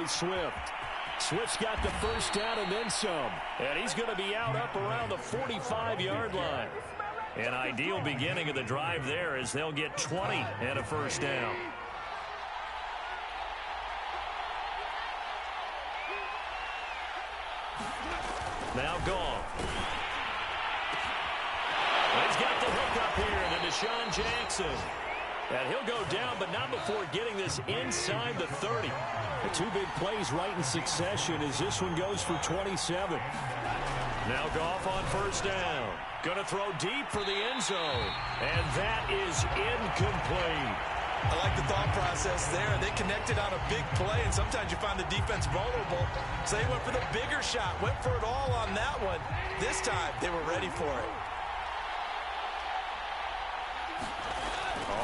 DeAndre Swift. Swift's got the first down and then some. And he's going to be out up around the 45-yard line. An ideal beginning of the drive there as they'll get 20 and a first down. Now Goff. He's got the hook up here to Deshaun Jackson. And he'll go down, but not before getting this inside the 30. The two big plays right in succession as this one goes for 27. Now Goff on first down. Going to throw deep for the end zone. And that is incomplete. I like the thought process there. They connected on a big play, and sometimes you find the defense vulnerable. So they went for the bigger shot, went for it all on that one. This time, they were ready for it.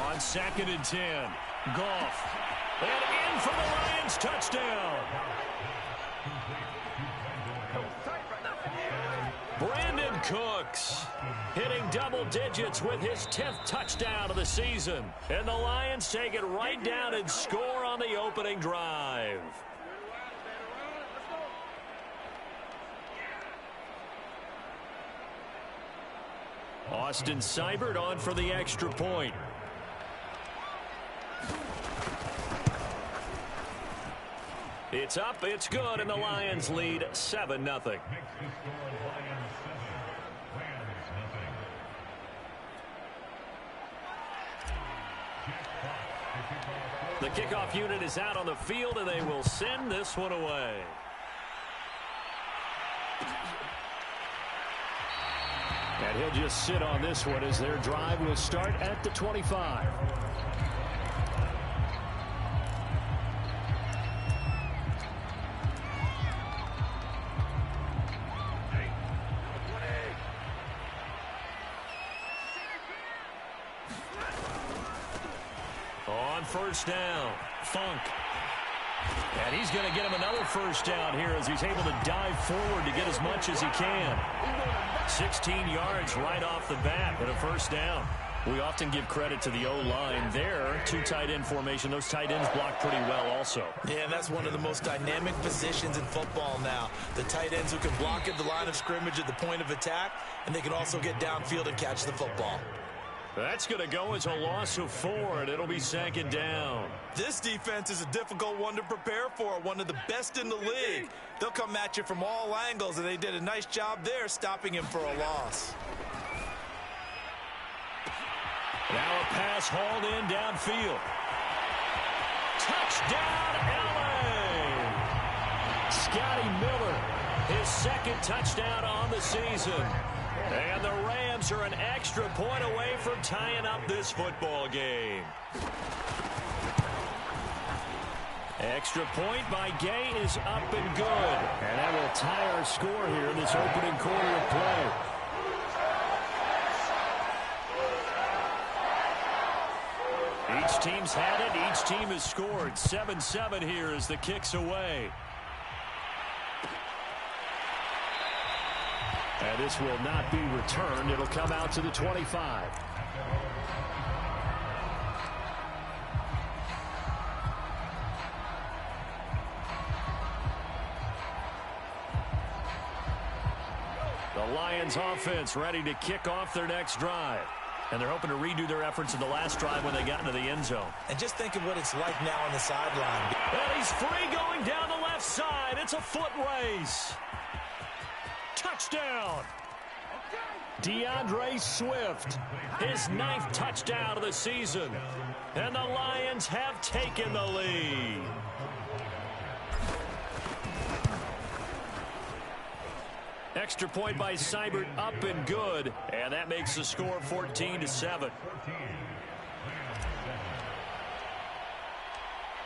On 2nd and 10, Goff. And in for the Lions touchdown. Brandon Cooks hitting double digits with his 10th touchdown of the season. And the Lions take it right down and score on the opening drive. Austin Seibert on for the extra point. It's up, it's good, and the Lions lead 7-0. The kickoff unit is out on the field, and they will send this one away. And he'll just sit on this one as their drive will start at the 25. On first down, Funk. And he's going to get him another first down here as he's able to dive forward to get as much as he can. 16 yards right off the bat, but a first down. We often give credit to the O-line there. Two tight end formation. Those tight ends block pretty well also. Yeah, and that's one of the most dynamic positions in football now. The tight ends who can block at the line of scrimmage at the point of attack, and they can also get downfield and catch the football. That's going to go as a loss of 4, and it'll be 2nd down. This defense is a difficult one to prepare for, one of the best in the league. They'll come at you from all angles, and they did a nice job there stopping him for a loss. Now a pass hauled in downfield. Touchdown, LA! Scotty Miller, his 2nd touchdown on the season. And the Rams are an extra point away from tying up this football game. Extra point by Gay is up and good. And that will tie our score here in this opening quarter of play. Each team's had it. Each team has scored. 7-7 here as the kick's away. And this will not be returned. It'll come out to the 25. The Lions offense ready to kick off their next drive. And they're hoping to redo their efforts in the last drive when they got into the end zone. And just think of what it's like now on the sideline. And he's free going down the left side. It's a foot race. Touchdown. DeAndre Swift, his 9th touchdown of the season. And the Lions have taken the lead. Extra point by Seibert, up and good. And that makes the score 14-7.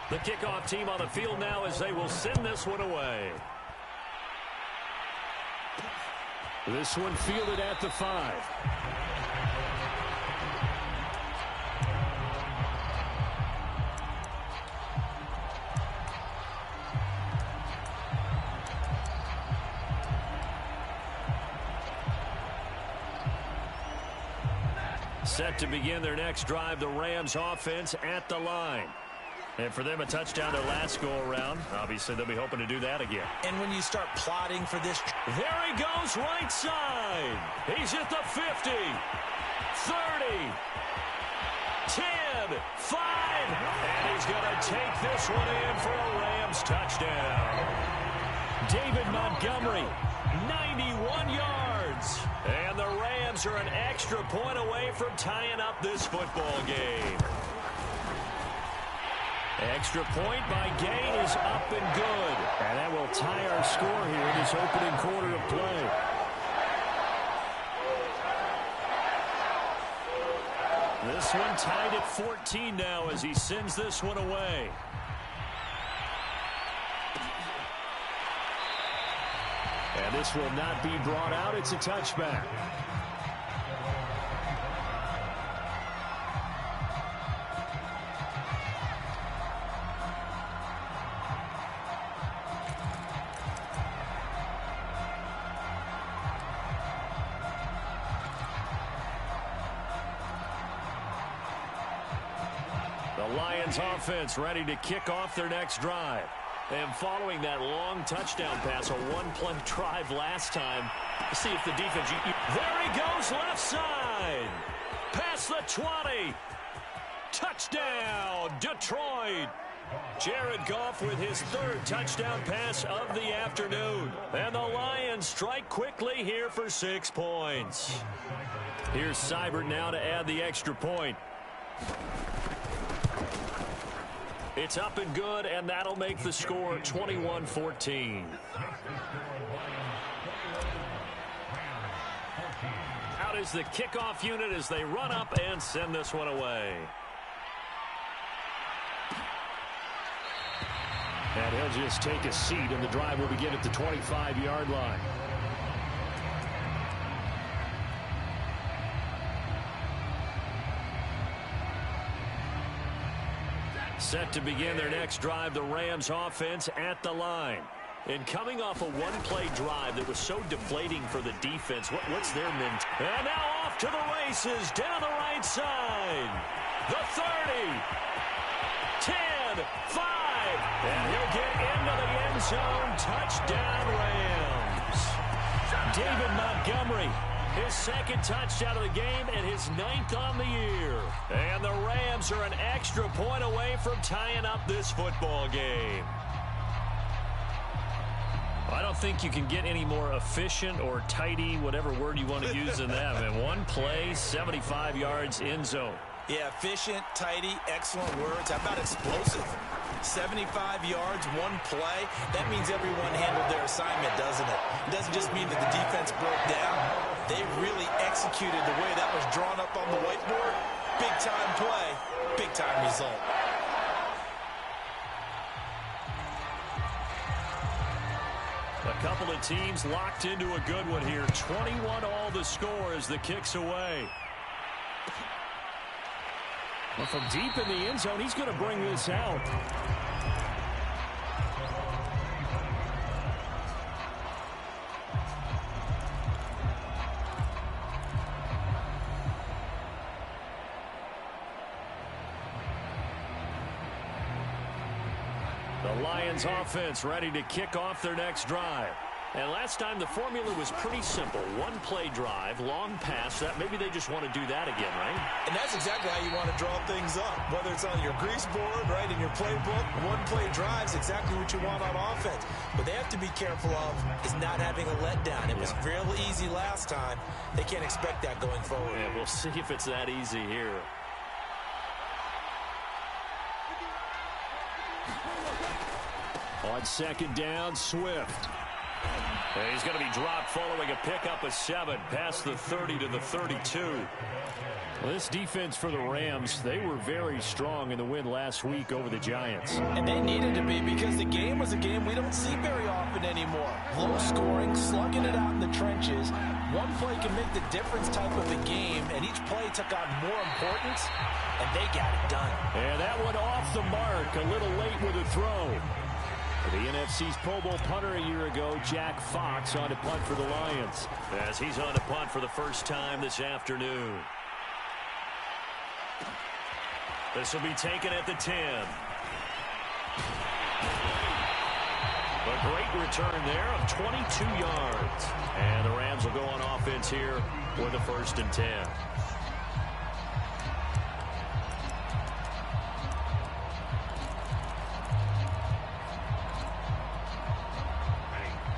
The kickoff team on the field now as they will send this one away. This one fielded at the 5. Set to begin their next drive, the Rams offense at the line. And for them, a touchdown their last go-around. Obviously, they'll be hoping to do that again. And when you start plotting for this... There he goes, right side. He's at the 50, 30, 10, 5. And he's going to take this one in for a Rams touchdown. David Montgomery, 91 yards. And the Rams are an extra point away from tying up this football game. Extra point by Gain is up and good. And that will tie our score here in this opening quarter of play. This one tied at 14 now as he sends this one away. And this will not be brought out. It's a touchback. The Lions offense ready to kick off their next drive. And following that long touchdown pass, a one-play drive last time. See if the defense... There he goes, left side. Past the 20. Touchdown, Detroit. Jared Goff with his third touchdown pass of the afternoon. And the Lions strike quickly here for 6 points. Here's Seibert now to add the extra point. It's up and good, and that'll make the score 21-14. Out is the kickoff unit as they run up and send this one away. And he'll just take a seat, and the drive will begin at the 25-yard line. Set to begin their next drive, the Rams offense at the line. And coming off a one-play drive that was so deflating for the defense, what's their mentality? And now off to the races, down the right side. The 30, 10, 5, and he'll get into the end zone. Touchdown, Rams. David Montgomery, his second touchdown of the game and his 9th on the year. And the Rams are an extra point away from tying up this football game. I don't think you can get any more efficient or tidy, whatever word you want to use in that. I mean, one play, 75 yards, end zone. Yeah, efficient, tidy, excellent words. How about explosive? 75 yards, one play. That means everyone handled their assignment, doesn't it? It doesn't just mean that the defense broke down. They really executed the way that was drawn up on the whiteboard. Big-time play, big-time result. A couple of teams locked into a good one here. 21 all the score as the kick's away. Well, from deep in the end zone, he's going to bring this out. The Lions offense ready to kick off their next drive. And last time the formula was pretty simple. One play drive, long pass. That maybe they just want to do that again, right? And that's exactly how you want to draw things up. Whether it's on your grease board, right, in your playbook, one play drive's exactly what you want on offense. What they have to be careful of is not having a letdown. It was real easy last time. They can't expect that going forward. Yeah, we'll see if it's that easy here. On second down, Swift. And he's going to be dropped following a pickup of 7 past the 30 to the 32. Well, this defense for the Rams, they were very strong in the win last week over the Giants. And they needed to be because the game was a game we don't see very often anymore. Low scoring, slugging it out in the trenches. One play can make the difference type of a game, and each play took on more importance, and they got it done. And that one off the mark, a little late with a throw. The NFC's Pro Bowl punter a year ago, Jack Fox, on to punt for the Lions. As he's on to punt for the first time this afternoon. This will be taken at the 10. A great return there of 22 yards. And the Rams will go on offense here for the 1st and 10.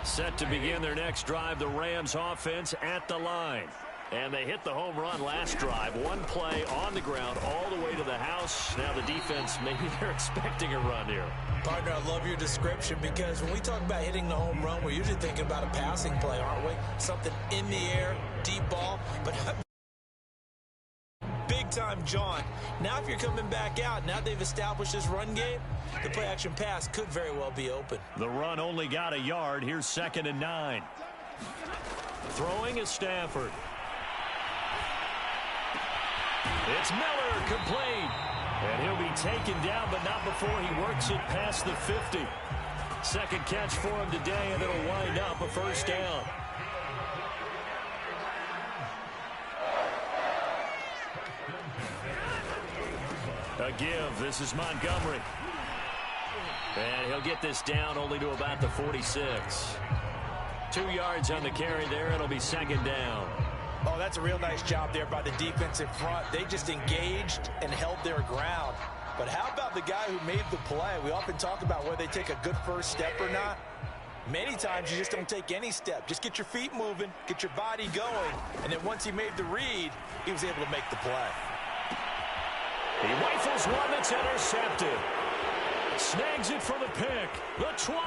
Set to begin their next drive, the Rams offense at the line. And they hit the home run last drive. One play on the ground all the way to the house. Now the defense, maybe they're expecting a run here. Partner, I love your description because when we talk about hitting the home run, we're usually thinking about a passing play, aren't we? Something in the air, deep ball. But big-time jaunt. Now if you're coming back out, now they've established this run game, the play-action pass could very well be open. The run only got a yard. Here's 2nd and 9. Throwing is Stafford. It's Miller, complete. And he'll be taken down, but not before he works it past the 50. Second catch for him today, and it'll wind up a 1st down. A give. This is Montgomery. And he'll get this down only to about the 46. 2 yards on the carry there. It'll be 2nd down. Oh, that's a real nice job there by the defensive front. They just engaged and held their ground. But how about the guy who made the play? We often talk about whether they take a good first step or not. Many times you just don't take any step. Just get your feet moving, get your body going, and then once he made the read, he was able to make the play. He rifles one that's intercepted. Snags it for the pick. The 20.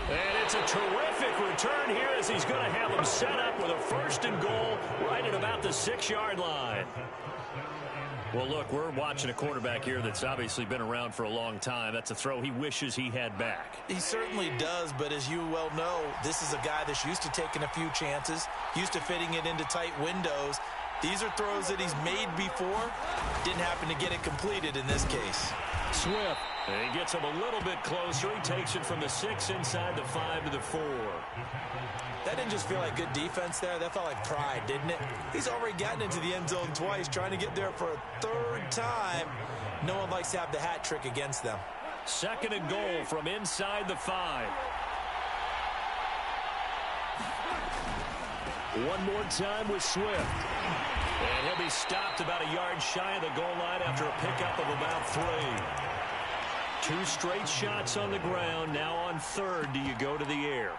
And it's a terrific return here as he's going to have him set up with a 1st and goal right at about the 6-yard line. Well, look, we're watching a quarterback here that's obviously been around for a long time. That's a throw he wishes he had back. He certainly does, but as you well know, this is a guy that's used to taking a few chances, used to fitting it into tight windows. These are throws that he's made before. Didn't happen to get it completed in this case. Swift. And he gets him a little bit closer. He takes it from the 6 inside the 5 to the 4. That didn't just feel like good defense there. That felt like pride, didn't it? He's already gotten into the end zone twice, trying to get there for a 3rd time. No one likes to have the hat trick against them. 2nd and goal from inside the 5. One more time with Swift. And he'll be stopped about a yard shy of the goal line after a pickup of about 3. 2 straight shots on the ground. Now on 3rd, do you go to the air?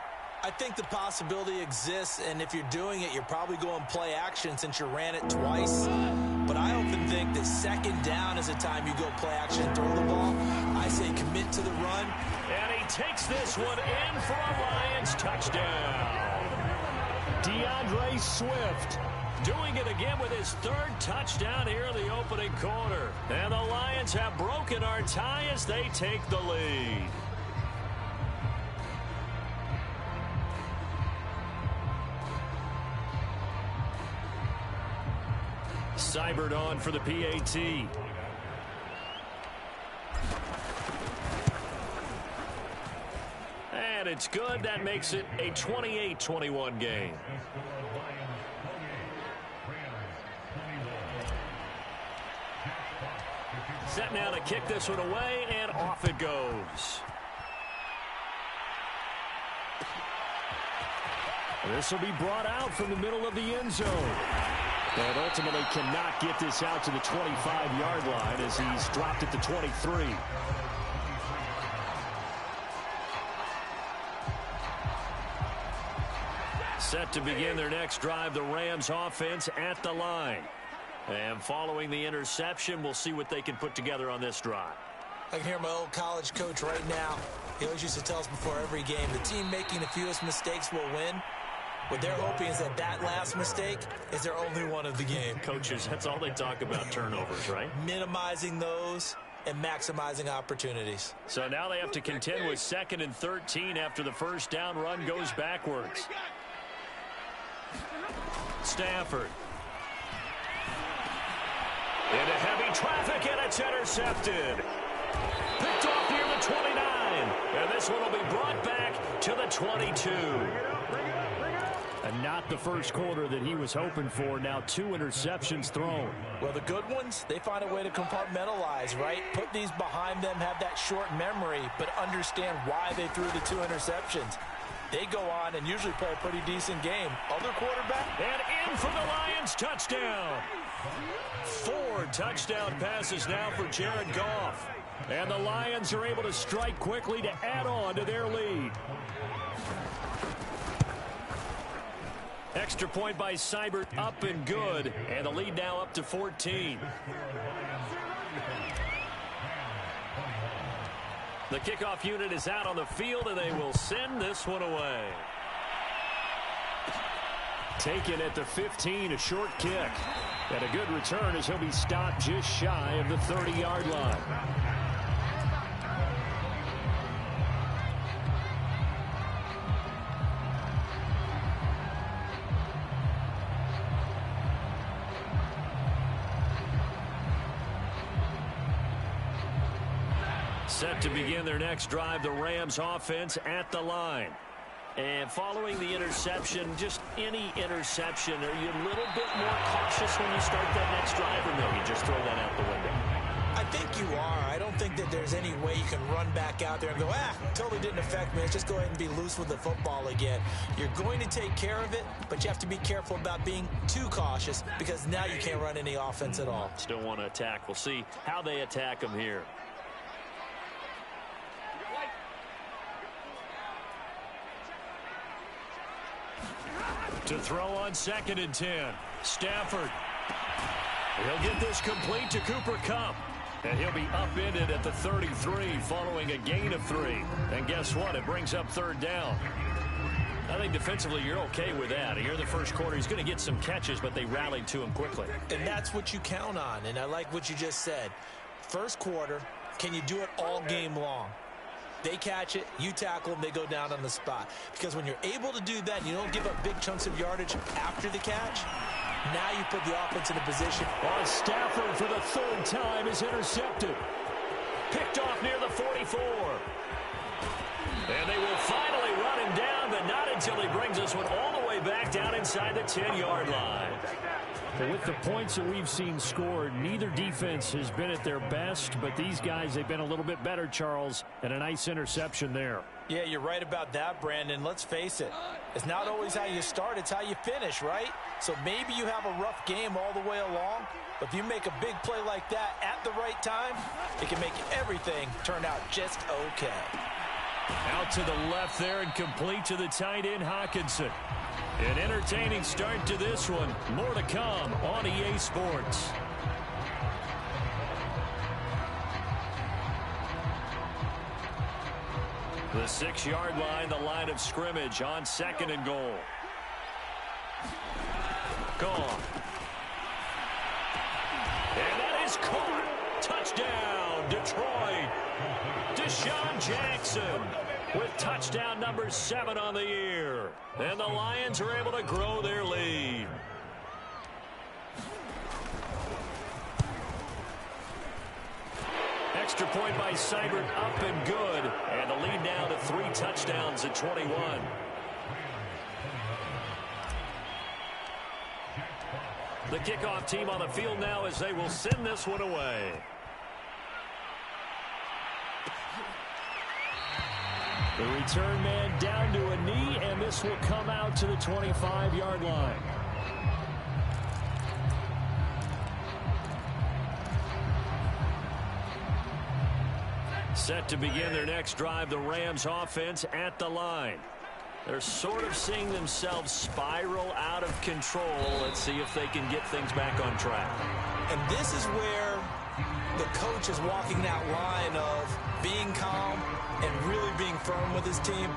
I think the possibility exists, and if you're doing it, you're probably going play action since you ran it twice. But I often think that 2nd down is a time you go play action and throw the ball. I say commit to the run. And he takes this one in for a Lions touchdown. DeAndre Swift doing it again with his 3rd touchdown here in the opening quarter. And the Lions have broken our tie as they take the lead. Seibert on for the PAT. And it's good. That makes it a 28-21 game. Set now to kick this one away, and off it goes. This will be brought out from the middle of the end zone. And ultimately cannot get this out to the 25-yard line as he's dropped at the 23. Set to begin their next drive, the Rams offense at the line. And following the interception, we'll see what they can put together on this drive. I can hear my old college coach right now. He always used to tell us before every game, the team making the fewest mistakes will win. What they're hoping is that that last mistake is their only one of the game. Coaches, that's all they talk about, turnovers, right? Minimizing those and maximizing opportunities. So now they have to contend with 2nd and 13 after the 1st down run goes backwards. Stafford. Into heavy traffic, and it's intercepted. Picked off near the 29. And this one will be brought back to the 22. And not the first quarter that he was hoping for. Now 2 interceptions thrown. Well, the good ones, they find a way to compartmentalize, right? Put these behind them, have that short memory, but understand why they threw the 2 interceptions. They go on and usually play a pretty decent game. Other quarterback. And in for the Lions, touchdown. 4 touchdown passes now for Jared Goff. And the Lions are able to strike quickly to add on to their lead. Extra point by Seibert, up and good. And the lead now up to 14. The kickoff unit is out on the field, and they will send this one away. Taken at the 15, a short kick. And a good return as he'll be stopped just shy of the 30-yard line. Set to begin their next drive, the Rams offense at the line. And following the interception, just any interception, are you a little bit more cautious when you start that next drive, or no, you just throw that out the window? I think you are. I don't think that there's any way you can run back out there and go, totally didn't affect me. Let's just go ahead and be loose with the football again. You're going to take care of it, but you have to be careful about being too cautious because now you can't run any offense at all. Still want to attack. We'll see how they attack them here. To throw on 2nd and 10. Stafford. He'll get this complete to Cooper Kupp. And he'll be upended at the 33 following a gain of 3. And guess what? It brings up 3rd down. I think defensively you're okay with that. Here in the first quarter, he's going to get some catches, but they rallied to him quickly. And that's what you count on. And I like what you just said. First quarter, can you do it all game long? They catch it, you tackle them, they go down on the spot. Because when you're able to do that, and you don't give up big chunks of yardage after the catch, now you put the offense in a position. Stafford for the 3rd time is intercepted. Picked off near the 44. And they will finally run him down, but not until he brings this one all the way back down inside the 10-yard line. But with the points that we've seen scored, neither defense has been at their best, but these guys, they've been a little bit better, Charles, and a nice interception there. Yeah, you're right about that, Brandon. Let's face it. It's not always how you start, it's how you finish, right? So maybe you have a rough game all the way along, but if you make a big play like that at the right time, it can make everything turn out just okay. Out to the left there and complete to the tight end, Hawkinson. An entertaining start to this one. More to come on EA Sports. The 6-yard line, the line of scrimmage on 2nd and goal. Gone. And that is caught. Touchdown, Detroit. Deshaun Jackson with touchdown number 7 on the year. And the Lions are able to grow their lead. Extra point by Seibert, up and good. And the lead now to 3 touchdowns at 21. The kickoff team on the field now as they will send this one away. The return man down to a knee, and this will come out to the 25-yard line. Set to begin their next drive, the Rams offense at the line. They're sort of seeing themselves spiral out of control. Let's see if they can get things back on track. And this is where the coach is walking that line of being calm and really being firm with his team.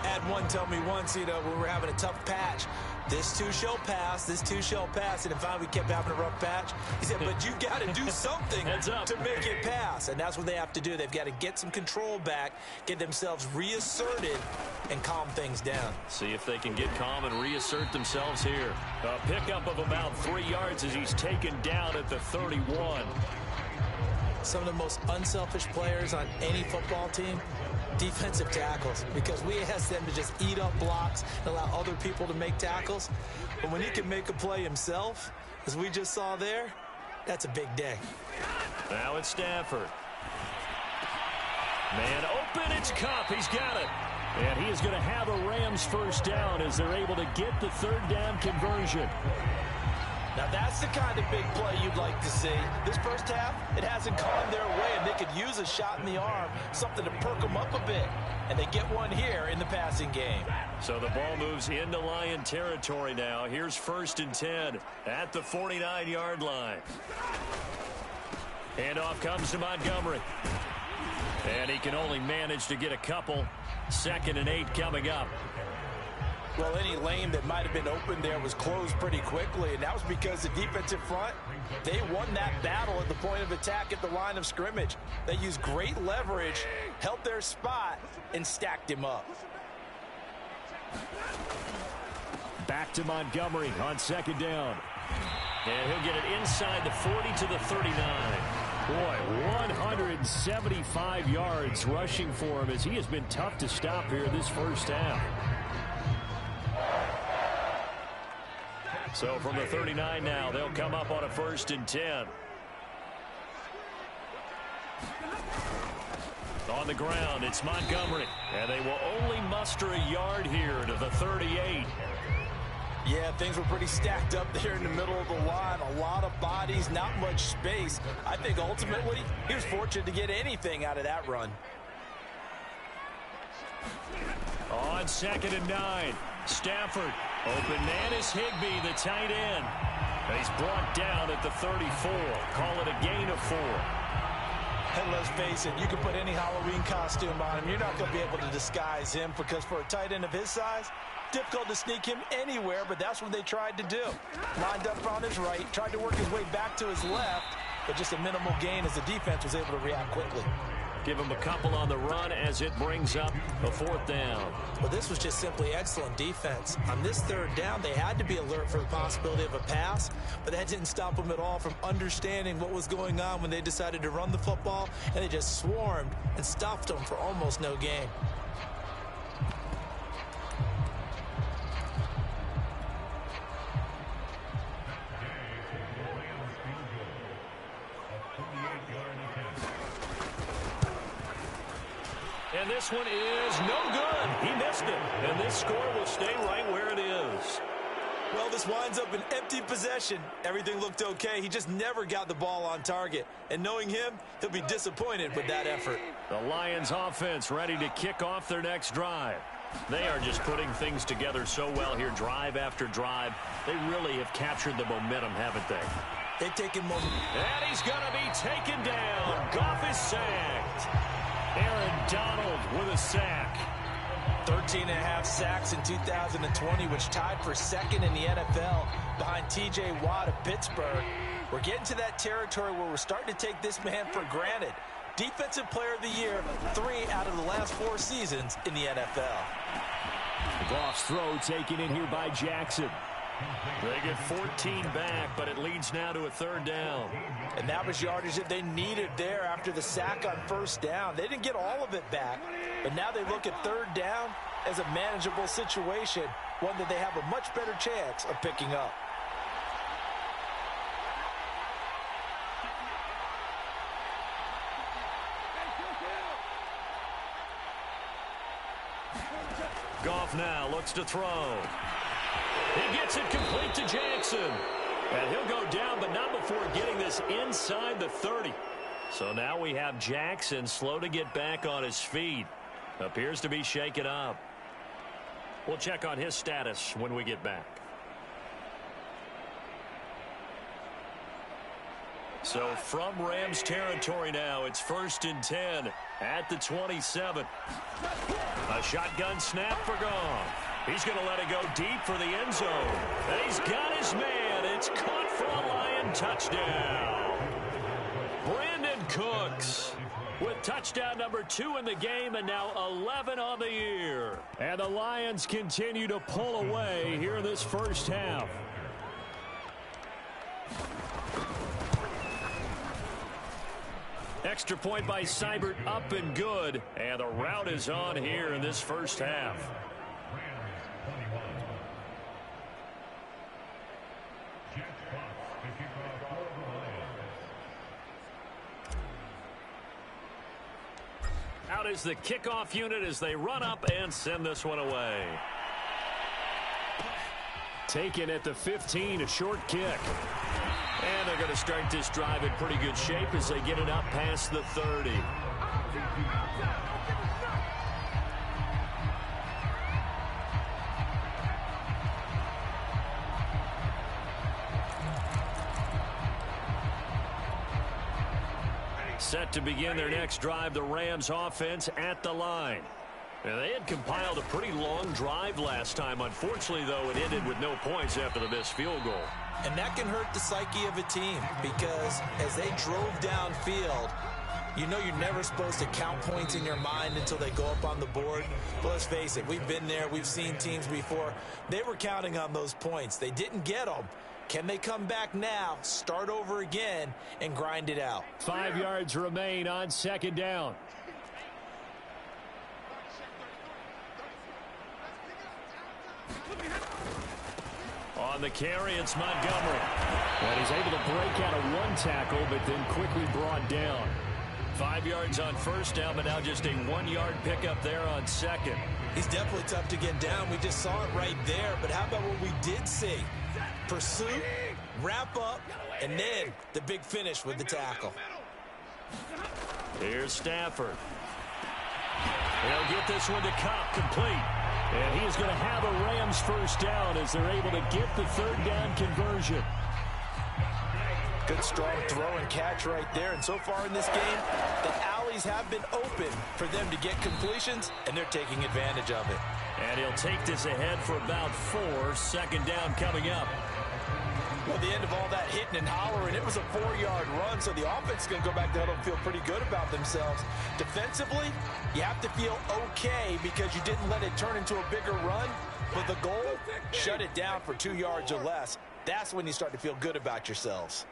Had one tell me once, when we were having a tough patch, this too shall pass, this too shall pass. And finally we kept having a rough patch. He said, but you got to do something to make it pass. And that's what they have to do. They've got to get some control back, get themselves reasserted, and calm things down. See if they can get calm and reassert themselves here. A pickup of about 3 yards as he's taken down at the 31. Some of the most unselfish players on any football team Defensive tackles, because we ask them to just eat up blocks and allow other people to make tackles. But when he can make a play himself, as we just saw there, that's a big day. Now it's Stafford. Man open, it's Kupp. He's got it. And he is going to have a Rams first down as they're able to get the third down conversion. Now that's the kind of big play you'd like to see. This first half, it hasn't gone their way, and they could use a shot in the arm, something to perk them up a bit. And they get one here in the passing game. So the ball moves into Lion territory now. Here's 1st and 10 at the 49-yard line. Handoff comes to Montgomery. And he can only manage to get a couple. 2nd and 8 coming up. Well, any lane that might have been open there was closed pretty quickly, and that was because the defensive front, they won that battle at the point of attack at the line of scrimmage. They used great leverage, held their spot, and stacked him up. Back to Montgomery on 2nd down. And he'll get it inside the 40 to the 39. Boy, 175 yards rushing for him as he has been tough to stop here this first half. So from the 39 now, they'll come up on a 1st and 10. On the ground, it's Montgomery. And they will only muster a yard here to the 38. Yeah, things were pretty stacked up there in the middle of the line. A lot of bodies, not much space. I think ultimately he was fortunate to get anything out of that run. On 2nd and 9, Stafford. Open man is Higbee, the tight end. And he's brought down at the 34. Call it a gain of 4. And let's face it, you can put any Halloween costume on him. You're not going to be able to disguise him because for a tight end of his size, difficult to sneak him anywhere, but that's what they tried to do. Lined up on his right, tried to work his way back to his left, but just a minimal gain as the defense was able to react quickly. Give him a couple on the run as it brings up a 4th down. Well, this was just simply excellent defense. On this 3rd down, they had to be alert for the possibility of a pass, but that didn't stop them at all from understanding what was going on when they decided to run the football, and they just swarmed and stopped them for almost no gain. And this one is no good. He missed it. And this score will stay right where it is. Well, this winds up an empty possession. Everything looked okay. He just never got the ball on target. And knowing him, he'll be disappointed with that effort. The Lions offense ready to kick off their next drive. They are just putting things together so well here, drive after drive. They really have captured the momentum, haven't they? They've taken momentum. And he's going to be taken down. Goff is sacked. Aaron Donald with a sack. 13.5 sacks in 2020, which tied for 2nd in the NFL behind T.J. Watt of Pittsburgh. We're getting to that territory where we're starting to take this man for granted. Defensive Player of the Year, 3 out of the last 4 seasons in the NFL. Goff's throw taken in here by Jackson. They get 14 back, but it leads now to a 3rd down. And that was yardage that they needed there after the sack on 1st down. They didn't get all of it back, but now they look at 3rd down as a manageable situation, one that they have a much better chance of picking up. Goff now looks to throw. He gets it complete to Jackson. And he'll go down, but not before getting this inside the 30. So now we have Jackson slow to get back on his feet. Appears to be shaken up. We'll check on his status when we get back. So from Rams territory now, it's 1st and 10 at the 27. A shotgun snap for Goff. He's going to let it go deep for the end zone. And he's got his man. It's caught for a Lion touchdown. Brandon Cooks with touchdown number 2 in the game and now 11 on the year. And the Lions continue to pull away here in this first half. Extra point by Seibert, up and good. And the rout is on here in this first half. Out is the kickoff unit as they run up and send this one away. Taken at the 15, a short kick. And they're going to start this drive in pretty good shape as they get it up past the 30. Set to begin their next drive, the Rams offense at the line. And they had compiled a pretty long drive last time. Unfortunately, though, it ended with no points after the missed field goal. And that can hurt the psyche of a team because as they drove downfield, you know you're never supposed to count points in your mind until they go up on the board. But let's face it, we've been there. We've seen teams before. They were counting on those points. They didn't get them. Can they come back now, start over again, and grind it out? 5 yards remain on second down. On the carry, it's Montgomery. And he's able to break out of one tackle, but then quickly brought down. 5 yards on first down, but now just a 1 yard pickup there on second. He's definitely tough to get down. We just saw it right there. But how about what we did see? Pursuit, wrap up, and then the big finish with the tackle. Here's Stafford. He'll get this one to Cup, complete. And he is going to have a Rams first down as they're able to get the third down conversion. Good strong throw and catch right there. And so far in this game, the alleys have been open for them to get completions, and they're taking advantage of it. And he'll take this ahead for about 4. Second down coming up. Well, the end of all that hitting and hollering, it was a 4-yard run, so the offense is going to go back to huddle and feel pretty good about themselves. Defensively, you have to feel okay because you didn't let it turn into a bigger run. But the goal, shut it down for 2 yards or less. That's when you start to feel good about yourselves.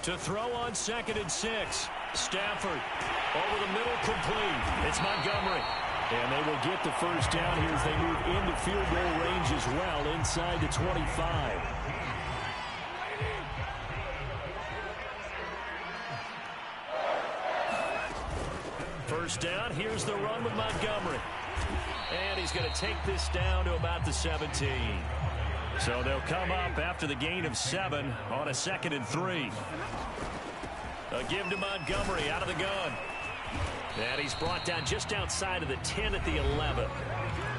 To throw on 2nd and 6. Stafford over the middle, complete. It's Montgomery. And they will get the first down here as they move into field goal range as well, inside the 25. First down, here's the run with Montgomery. And he's going to take this down to about the 17. So they'll come up after the gain of 7 on a 2nd and 3. A give to Montgomery out of the gun. And he's brought down just outside of the 10 at the 11.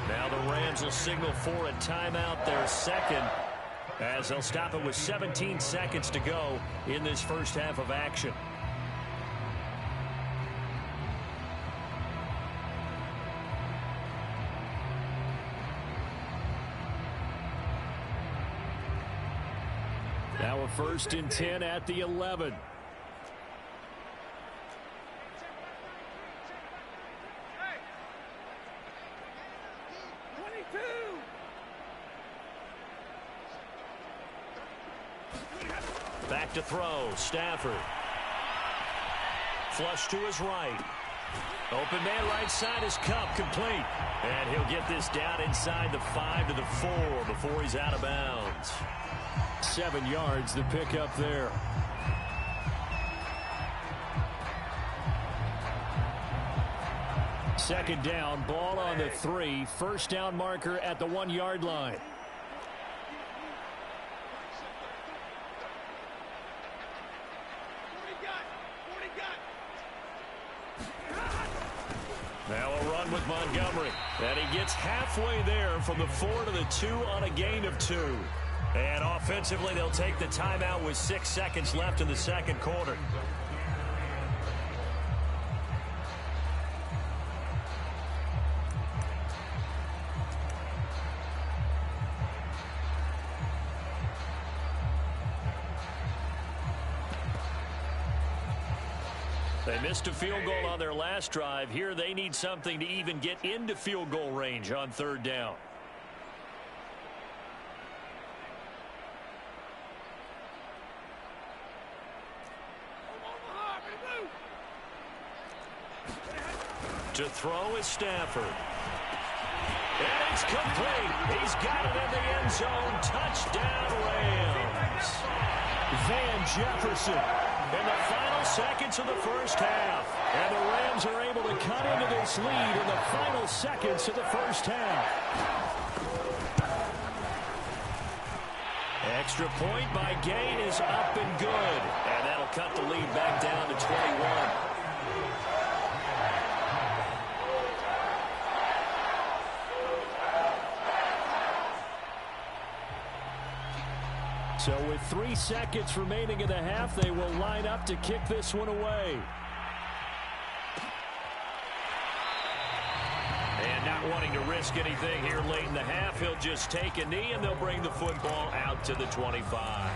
Now the Rams will signal for a timeout, their second, as they'll stop it with 17 seconds to go in this first half of action. Now a 1st and 10 at the 11. Back to throw, Stafford. Flush to his right. Open man right side is Cup, complete. And he'll get this down inside the 5 to the 4 before he's out of bounds. 7 yards the pickup there. Second down, ball on the 3. First down marker at the 1 yard line. Now a run with Montgomery. And he gets halfway there from the 4 to the 2 on a gain of 2. And offensively, they'll take the timeout with 6 seconds left in the second quarter. They missed a field goal on their last drive. Here they need something to even get into field goal range on third down. To throw is Stafford. And it's complete. He's got it in the end zone. Touchdown, Rams. Van Jefferson in the final seconds of the first half. And the Rams are able to cut into this lead in the final seconds of the first half. Extra point by Gain is up and good. And that'll cut the lead back down to 21. So with 3 seconds remaining in the half, they will line up to kick this one away. And not wanting to risk anything here late in the half, he'll just take a knee and they'll bring the football out to the 25.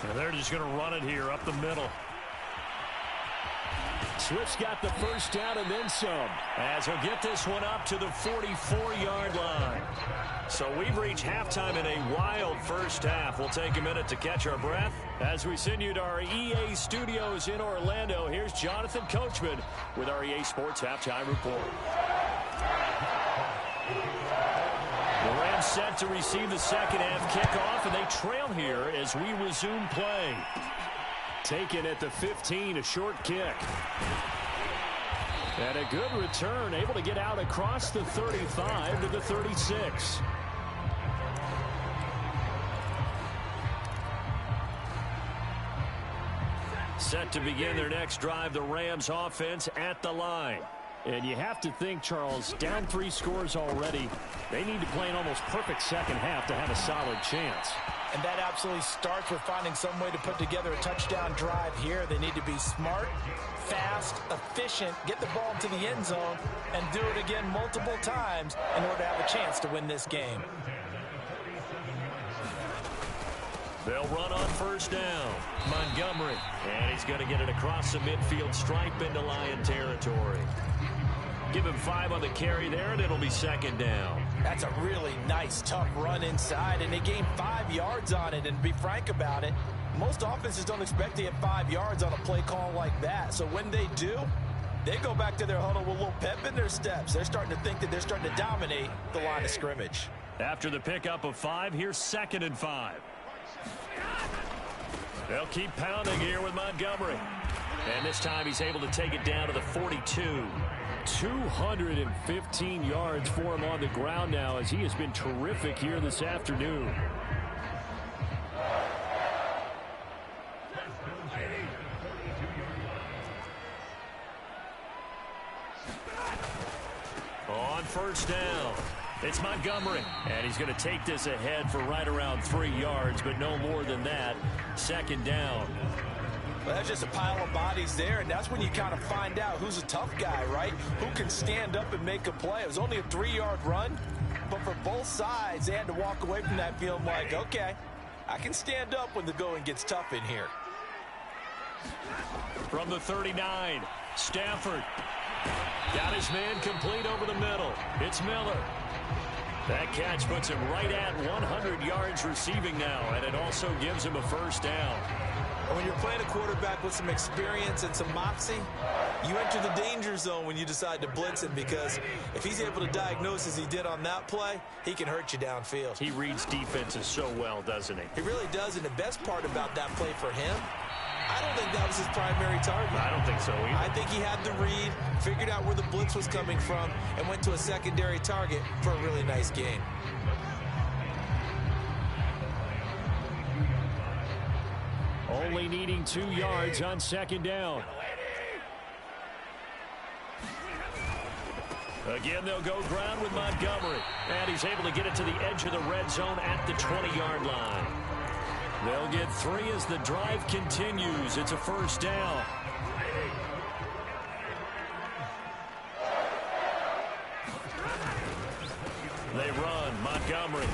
And they're just going to run it here up the middle. Swift's got the first down and then some, as he'll get this one up to the 44-yard line. So we've reached halftime in a wild first half. We'll take a minute to catch our breath as we send you to our EA studios in Orlando. Here's Jonathan Coachman with our EA Sports Halftime Report. The Rams set to receive the second half kickoff, and they trail here as we resume play. Taken at the 15, a short kick. And a good return, able to get out across the 35 to the 36. Set to begin their next drive, the Rams offense at the line. And you have to think, Charles, down 3 scores already. They need to play an almost perfect second half to have a solid chance. And that absolutely starts with finding some way to put together a touchdown drive here. They need to be smart, fast, efficient, get the ball into the end zone, and do it again multiple times in order to have a chance to win this game. They'll run on first down. Montgomery. And he's going to get it across the midfield stripe into Lion territory. Give him 5 on the carry there, and it'll be second down. That's a really nice, tough run inside, and they gained 5 yards on it. And to be frank about it, most offenses don't expect to get 5 yards on a play call like that. So when they do, they go back to their huddle with a little pep in their steps. They're starting to think that they're starting to dominate the line of scrimmage. After the pickup of 5, here's 2nd and 5. They'll keep pounding here with Montgomery. And this time he's able to take it down to the 42. 215 yards for him on the ground now, as he has been terrific here this afternoon. On first down, it's Montgomery. And he's going to take this ahead for right around 3 yards, but no more than that. Second down. Well, that's just a pile of bodies there, and that's when you kind of find out who's a tough guy, right? Who can stand up and make a play. It was only a 3-yard run, but for both sides, they had to walk away from that feeling like, okay, I can stand up when the going gets tough in here. From the 39, Stafford. Got his man complete over the middle. It's Miller. That catch puts him right at 100 yards receiving now, and it also gives him a first down. When you're playing a quarterback with some experience and some moxie, you enter the danger zone when you decide to blitz him, because if he's able to diagnose as he did on that play, he can hurt you downfield. He reads defenses so well, doesn't he? He really does, and the best part about that play for him, I don't think that was his primary target. I don't think so either. I think he had the read, figured out where the blitz was coming from, and went to a secondary target for a really nice gain. Only needing 2 yards on second down. Again, they'll go ground with Montgomery. And he's able to get it to the edge of the red zone at the 20-yard line. They'll get 3 as the drive continues. It's a first down. They run. Montgomery.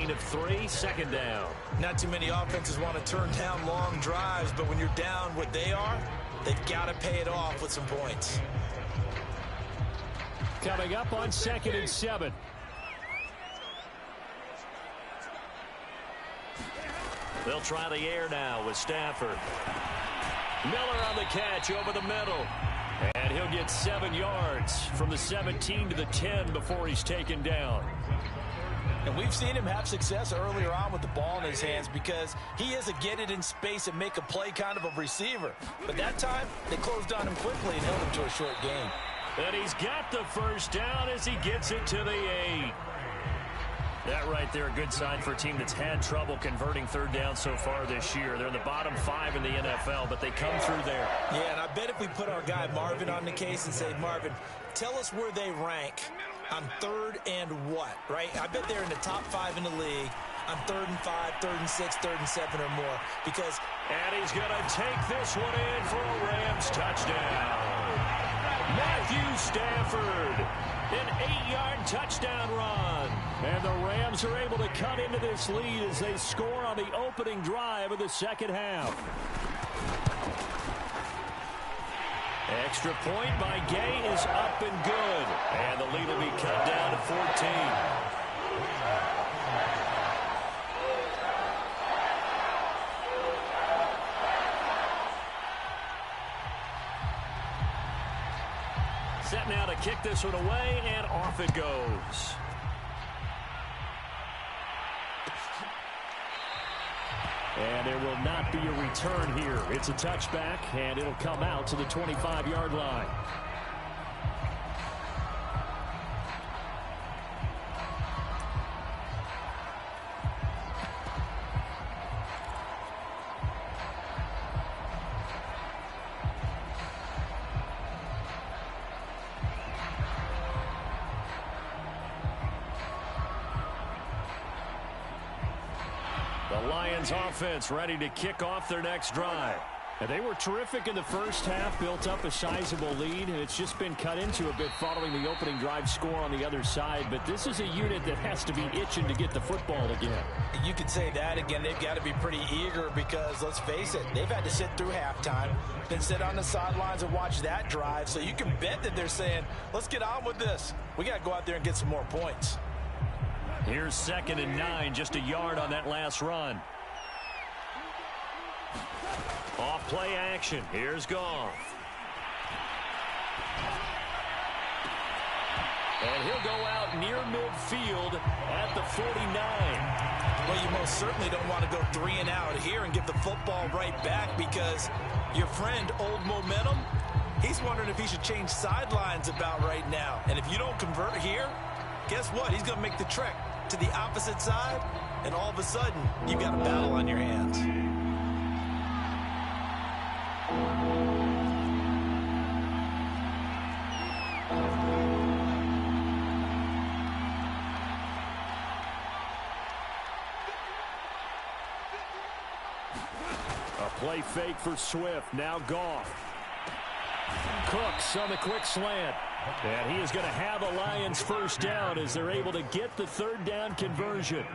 gain of 3, second down. Not too many offenses want to turn down long drives, but when you're down what they are, they've got to pay it off with some points. Coming up on 2nd and 7. They'll try the air now with Stafford. Miller on the catch over the middle. And he'll get 7 yards from the 17 to the 10 before he's taken down. And we've seen him have success earlier on with the ball in his hands because he is a get it in space and make a play kind of a receiver. But that time, they closed on him quickly and held him to a short gain. And he's got the first down as he gets it to the 8. That right there, a good sign for a team that's had trouble converting third down so far this year. They're in the bottom 5 in the NFL, but they come through there. Yeah, and I bet if we put our guy Marvin on the case and say, Marvin, tell us where they rank on 3rd and what, right? I bet they're in the top 5 in the league on 3rd and 5, 3rd and 6, 3rd and 7 or more. Because and he's going to take this one in for a Rams touchdown. Matthew Stafford, an 8-yard touchdown run. And the Rams are able to cut into this lead as they score on the opening drive of the second half. Extra point by Gay is up and good. And the lead will be cut down to 14. Set now to kick this one away, and off it goes. And there will not be a return here. It's a touchback, and it'll come out to the 25-yard line. The Lions offense ready to kick off their next drive. And they were terrific in the first half, built up a sizable lead, and it's just been cut into a bit following the opening drive score on the other side. But this is a unit that has to be itching to get the football again. You could say that again. They've got to be pretty eager because, let's face it, they've had to sit through halftime, then sit on the sidelines and watch that drive. So you can bet that they're saying, let's get on with this. We got to go out there and get some more points. Here's 2nd and 9, just a yard on that last run. Off play action. Here's Goff. And he'll go out near midfield at the 49. Well, you most certainly don't want to go 3 and out here and get the football right back because your friend, Old Momentum, he's wondering if he should change sidelines about right now. And if you don't convert here, guess what? He's going to make the trek to the opposite side, and all of a sudden, you've got a battle on your hands. A play fake for Swift. Now Goff. Cooks on the quick slant. And he is going to have a Lions first down as they're able to get the 3rd down conversion.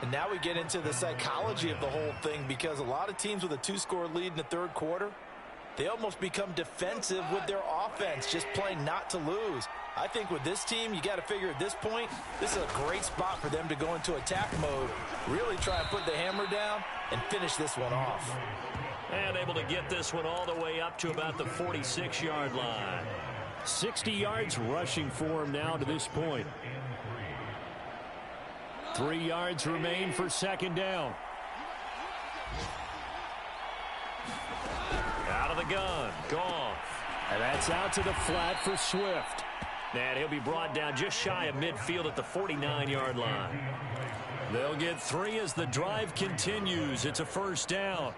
And now we get into the psychology of the whole thing because a lot of teams with a 2-score lead in the 3rd quarter, they almost become defensive with their offense, just playing not to lose. I think with this team, you got to figure at this point, this is a great spot for them to go into attack mode, really try and put the hammer down and finish this one off. And able to get this one all the way up to about the 46-yard line. 60 yards rushing for him now to this point. 3 yards remain for 2nd down. Out of the gun, Goff. And that's out to the flat for Swift. And he'll be brought down just shy of midfield at the 49-yard line. They'll get 3 as the drive continues. It's a first down.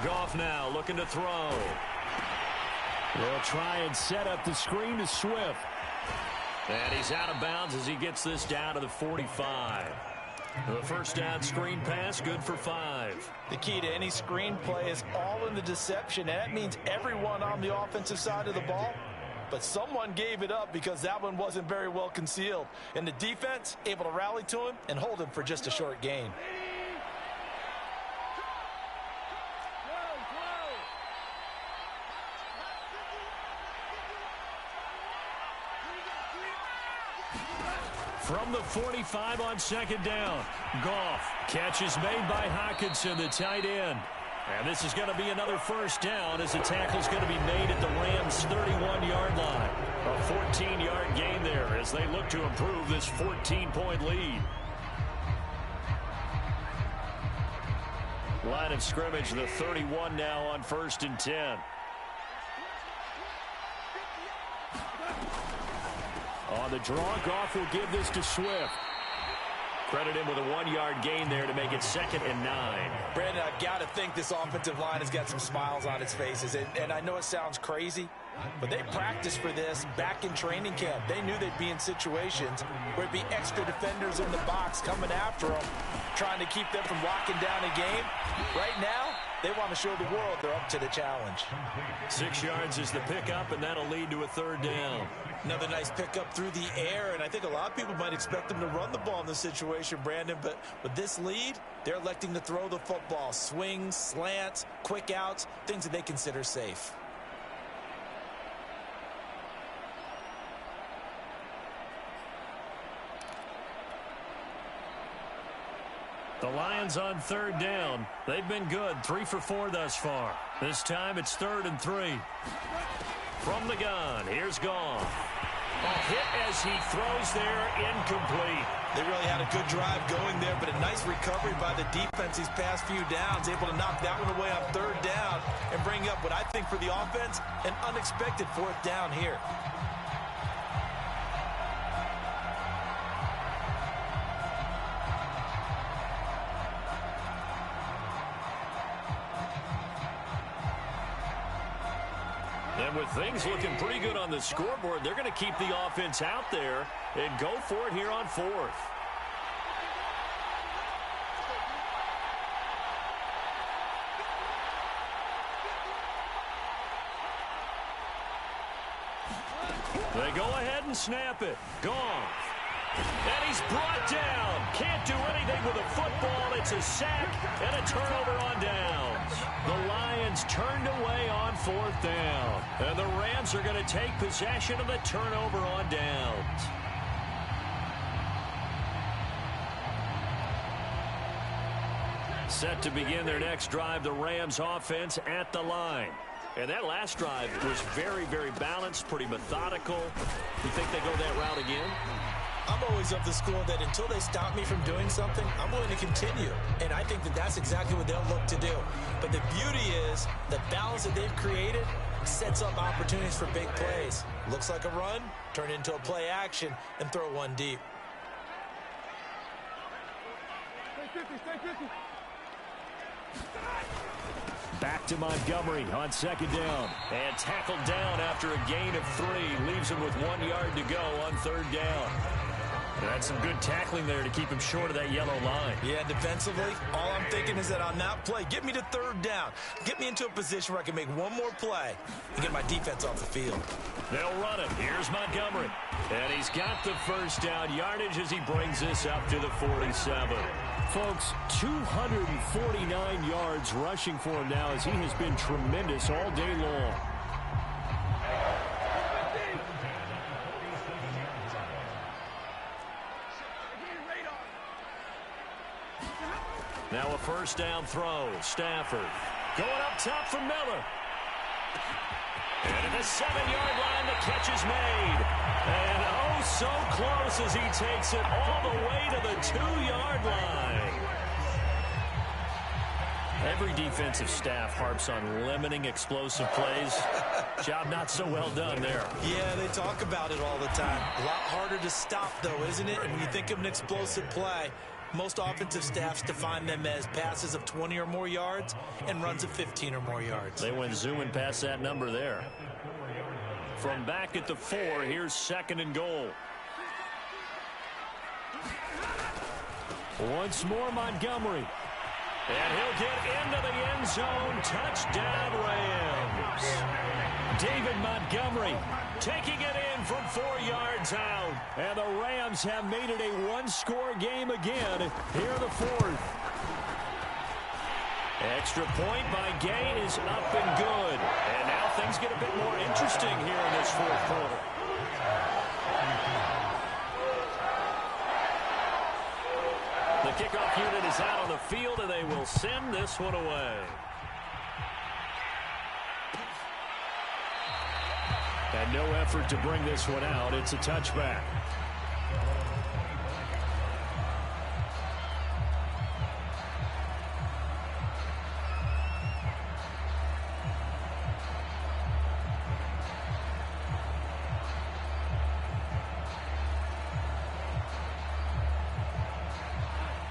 Goff now looking to throw. They'll try and set up the screen to Swift. And he's out of bounds as he gets this down to the 45. The first down screen pass, good for 5. The key to any screen play is all in the deception, and that means everyone on the offensive side of the ball. But someone gave it up because that one wasn't very well concealed. And the defense able to rally to him and hold him for just a short gain. From the 45 on second down, Goff. Catch is made by Hockenson, the tight end. And this is going to be another first down as the tackle is going to be made at the Rams' 31-yard line. A 14-yard gain there as they look to improve this 14-point lead. Line of scrimmage, the 31 now on 1st and 10. On the draw, Goff will give this to Swift. Credit him with a 1-yard gain there to make it 2nd and 9. Brandon, I've got to think this offensive line has got some smiles on its faces. And I know it sounds crazy, but they practiced for this back in training camp. They knew they'd be in situations where it'd be extra defenders in the box coming after them, trying to keep them from locking down a game. Right now, they want to show the world they're up to the challenge. 6 yards is the pickup, and that'll lead to a 3rd down. Another nice pickup through the air, and I think a lot of people might expect them to run the ball in this situation, Brandon, but with this lead, they're electing to throw the football. Swings, slants, quick outs, things that they consider safe. The Lions on 3rd down. They've been good, 3 for 4 thus far. This time it's 3rd and 3. From the gun, here's Goff. A hit as he throws there, incomplete. They really had a good drive going there, but a nice recovery by the defense these past few downs, able to knock that one away on 3rd down and bring up what I think for the offense, an unexpected 4th down here. And with things looking pretty good on the scoreboard, they're going to keep the offense out there and go for it here on 4th. They go ahead and snap it. Goff. And he's brought down. Can't do anything with a football. It's a sack and a turnover on downs. The Lions turned away on 4th down. And the Rams are going to take possession of the turnover on downs. Set to begin their next drive, the Rams offense at the line. And that last drive was very, very balanced, pretty methodical. You think they go that route again? I'm always of the school that until they stop me from doing something, I'm willing to continue. And I think that that's exactly what they'll look to do. But the beauty is the balance that they've created sets up opportunities for big plays. Looks like a run, turn it into a play action, and throw one deep. Back to Montgomery on 2nd down. And tackled down after a gain of 3. Leaves him with 1 yard to go on 3rd down. That's some good tackling there to keep him short of that yellow line. Yeah, defensively, all I'm thinking is that on that play, get me to 3rd down. Get me into a position where I can make one more play and get my defense off the field. They'll run it. Here's Montgomery. And he's got the first down yardage as he brings this up to the 47. Folks, 249 yards rushing for him now as he has been tremendous all day long. Now a first down throw. Stafford going up top for Miller. And at the 7-yard line, the catch is made. And oh, so close as he takes it all the way to the 2-yard line. Every defensive staff harps on limiting explosive plays. Job not so well done there. Yeah, they talk about it all the time. A lot harder to stop, though, isn't it? And when you think of an explosive play, most offensive staffs define them as passes of 20 or more yards and runs of 15 or more yards. They went zooming past that number there. From back at the 4, here's 2nd and goal. Once more, Montgomery. And he'll get into the end zone. Touchdown, Rams. David Montgomery taking it in from 4 yards out. And the Rams have made it a one-score game again here in the fourth. Extra point by Gain is up and good. And now things get a bit more interesting here in this fourth quarter. The kickoff unit is out on the field, and they will send this one away. And no effort to bring this one out. It's a touchback.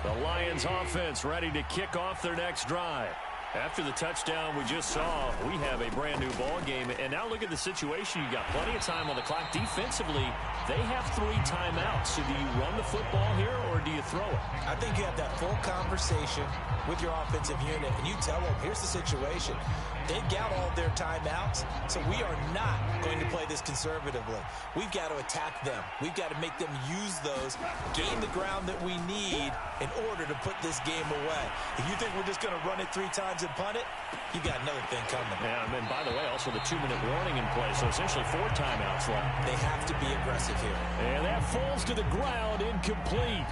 The Lions offense ready to kick off their next drive. After the touchdown we just saw, we have a brand new ball game. And now look at the situation. You got plenty of time on the clock. Defensively, they have 3 timeouts. So do you run the football here or do you throw it? I think you have that full conversation with your offensive unit, and you tell them, here's the situation. They've got all their timeouts, so we are not going to play this conservatively. We've got to attack them. We've got to make them use those, gain the ground that we need in order to put this game away. If you think we're just going to run it 3 times and punt it, you got another thing coming. Yeah, and by the way, also the 2-minute warning in play, so essentially 4 timeouts left. They have to be aggressive here. And that falls to the ground, incomplete.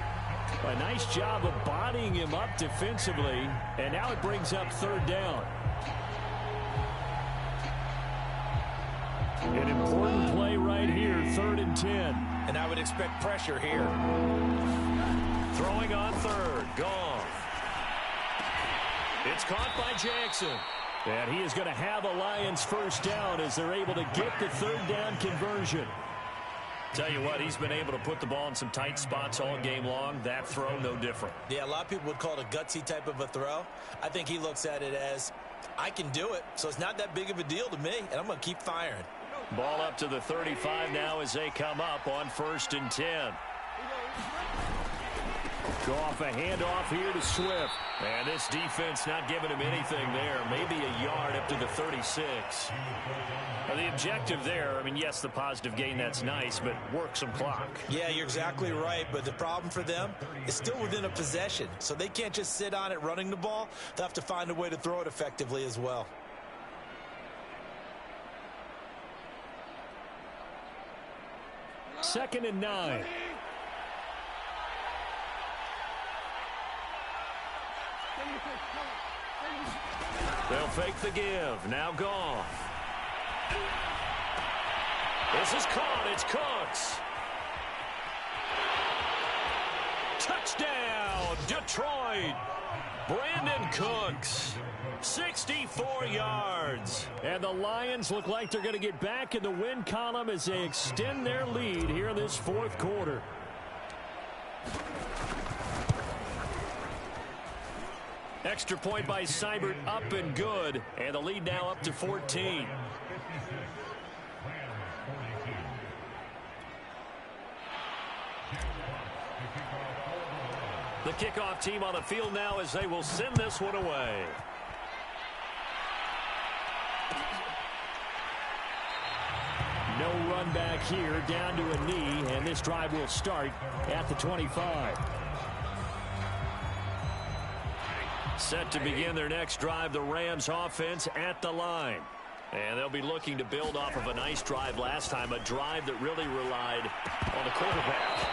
A nice job of bodying him up defensively, and now it brings up 3rd down. An important play right here, 3rd and 10. And I would expect pressure here. Throwing on 3rd, gone. It's caught by Jackson. And he is going to have a Lions first down as they're able to get the 3rd down conversion. Tell you what, he's been able to put the ball in some tight spots all game long. That throw, no different. Yeah, a lot of people would call it a gutsy type of a throw. I think he looks at it as, I can do it, so it's not that big of a deal to me, and I'm going to keep firing. Ball up to the 35 now as they come up on 1st and 10. Go off a handoff here to Swift. And this defense not giving him anything there. Maybe a yard up to the 36. Now the objective there, I mean, yes, the positive gain, that's nice, but work some clock. Yeah, you're exactly right. But the problem for them is still within a possession. So they can't just sit on it running the ball. They'll have to find a way to throw it effectively as well. Second and 9. They'll fake the give. Now gone. This is caught. It's Cooks. Touchdown, Detroit. Brandon Cooks. 64 yards. And the Lions look like they're going to get back in the win column as they extend their lead here in this 4th quarter. Extra point by Seibert, up and good. And the lead now up to 14. The kickoff team on the field now as they will send this one away. No run back here, down to a knee, and this drive will start at the 25. Set to begin their next drive, the Rams offense at the line. And they'll be looking to build off of a nice drive last time, a drive that really relied on the quarterback.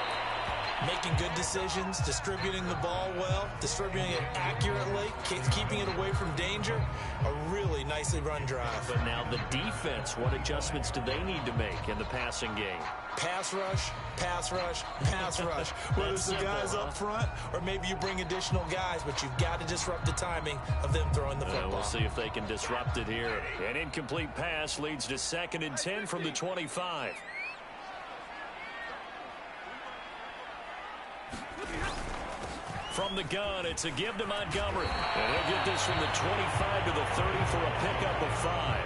Making good decisions, distributing the ball well, distributing it accurately, keeping it away from danger. A really nicely run drive. But now the defense, what adjustments do they need to make in the passing game? Pass rush, pass rush, pass rush. Whether it's the guys up front or maybe you bring additional guys, but you've got to disrupt the timing of them throwing the football. We'll see if they can disrupt it here. An incomplete pass leads to 2nd and 10 from the 25. From the gun, it's a give to Montgomery. And he'll get this from the 25 to the 30 for a pickup of 5.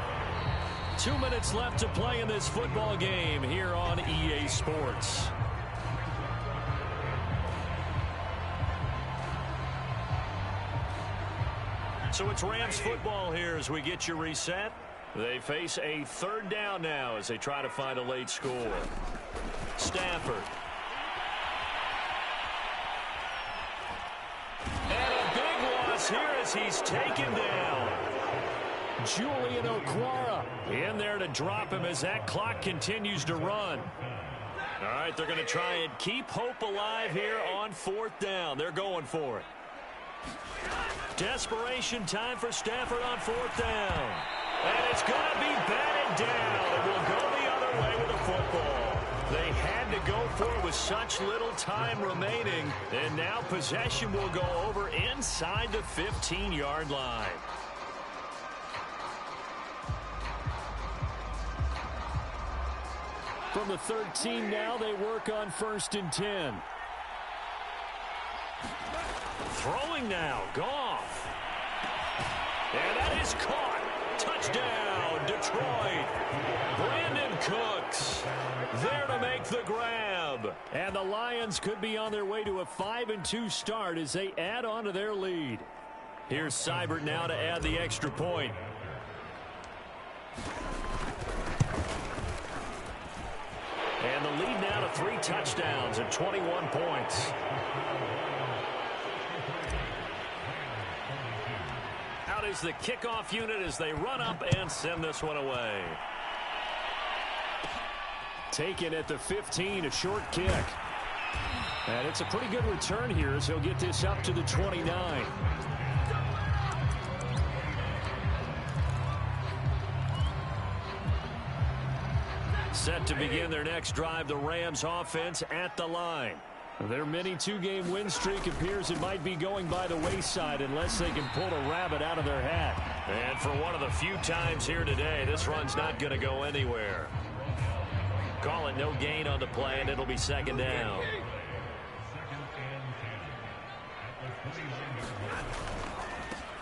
2 minutes left to play in this football game here on EA Sports. So it's Rams football here as we get you reset. They face a third down now as they try to find a late score. Stafford. And a big loss here as he's taken down. Julian Okwara in there to drop him as that clock continues to run. All right, they're going to try and keep hope alive here on fourth down. They're going for it. Desperation time for Stafford on fourth down. And it's going to be batted down. It will go the other way with the football. They had to go for it with such little time remaining. And now possession will go over inside the 15-yard line. From the 13 now, they work on 1st and 10. Throwing now, Goff. And that is caught. Touchdown, Detroit. Brandon Cooks there to make the grab. And the Lions could be on their way to a 5-2 start as they add on to their lead. Here's Seibert now to add the extra point. And the lead now to 3 touchdowns and 21 points. Out is the kickoff unit as they run up and send this one away. Taken at the 15, a short kick. And it's a pretty good return here as he'll get this up to the 29. Set to begin their next drive, the Rams offense at the line. Their mini 2-game win streak appears it might be going by the wayside unless they can pull a rabbit out of their hat. And for one of the few times here today, this run's not going to go anywhere. Call it no gain on the play, and it'll be second down.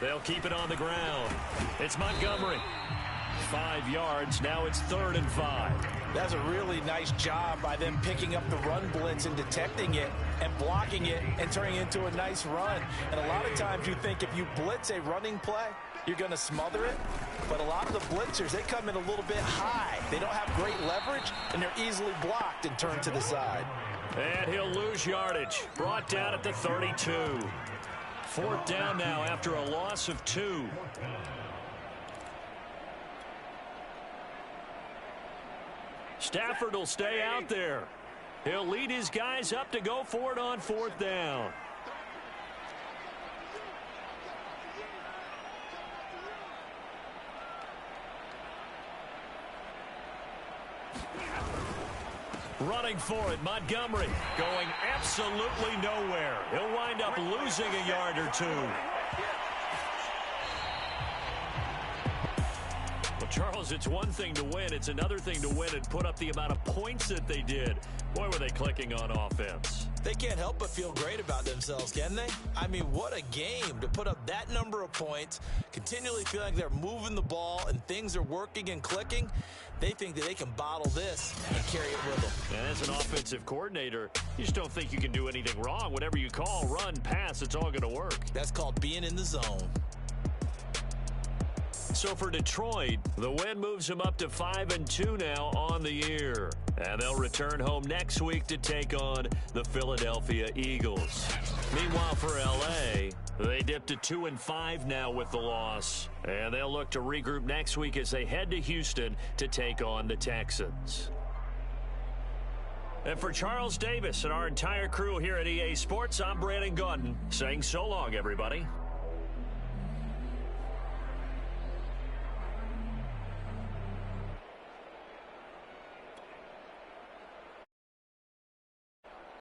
They'll keep it on the ground. It's Montgomery. 5 yards. Now it's 3rd and 5. That's a really nice job by them picking up the run blitz and detecting it and blocking it and turning it into a nice run. And a lot of times you think if you blitz a running play, you're going to smother it. But a lot of the blitzers, they come in a little bit high. They don't have great leverage, and they're easily blocked and turned to the side. And he'll lose yardage. Brought down at the 32. 4th down now after a loss of 2. Stafford will stay out there. He'll lead his guys up to go for it on 4th down. Running for it, Montgomery going absolutely nowhere. He'll wind up losing a yard or 2. Charles, it's one thing to win. It's another thing to win and put up the amount of points that they did. Boy, were they clicking on offense. They can't help but feel great about themselves, can they? I mean, what a game to put up that number of points, continually feel like they're moving the ball and things are working and clicking. They think that they can bottle this and carry it with them. And as an offensive coordinator, you just don't think you can do anything wrong. Whatever you call, run, pass, it's all going to work. That's called being in the zone. So for Detroit, the win moves them up to 5-2 now on the year. And they'll return home next week to take on the Philadelphia Eagles. Meanwhile for L.A., they dipped to 2-5 now with the loss. And they'll look to regroup next week as they head to Houston to take on the Texans. And for Charles Davis and our entire crew here at EA Sports, I'm Brandon Gaudin saying so long, everybody.